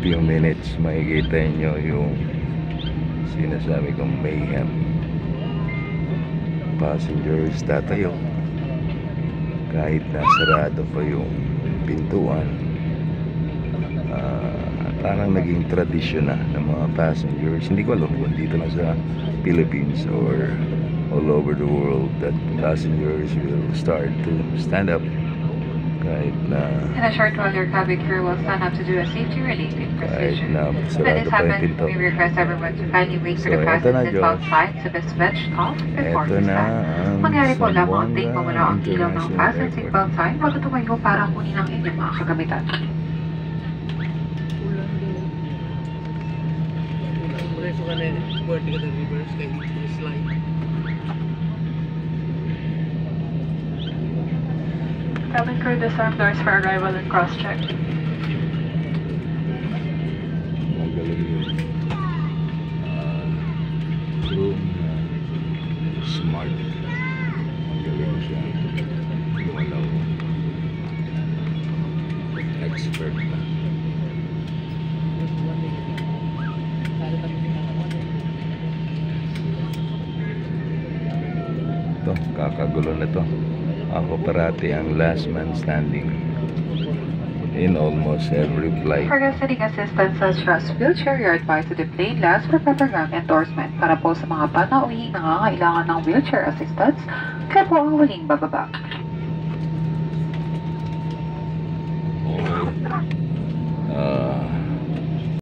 few minutes makikita nyo yung sinasabi kong mayhem. Passengers tatayo kahit nasarado pa yung pintuan. Parang naging tradisyon na ng mga passengers. Hindi ko alam kung dito na sa Philippines or all over the world that passengers will start to stand up kahit na in a short while your cabin crew will stand up to do a safety related procedure. na When sarado this pa yung happens, pinto. we request everyone to kindly wait for So, the eto na, passengers Diyos. outside to be switched off before Eto we na stand. ang Mangyari po lamang Zamboanga update mo muna ang ilaw ng International fasten Airport. seatbelt sign bago tumayo para kunin ang inyong mga kagamitan. Diretso ka na vertical and reverse kaya hindi mo slide. Cabin crew disarm doors for arrival and cross-check. Magaling yun. Room smart. Magaling siya. Lumalaw. Expert na. Ito, kakagulo na to. Ako parati ang last man standing in almost every flight. For guest assistance such as wheelchair, you're advised to deplane last for proper ground endorsement. Para po sa mga panauhing nangangailangan ng wheelchair assistance, kaya po ang huling bababa. Okay.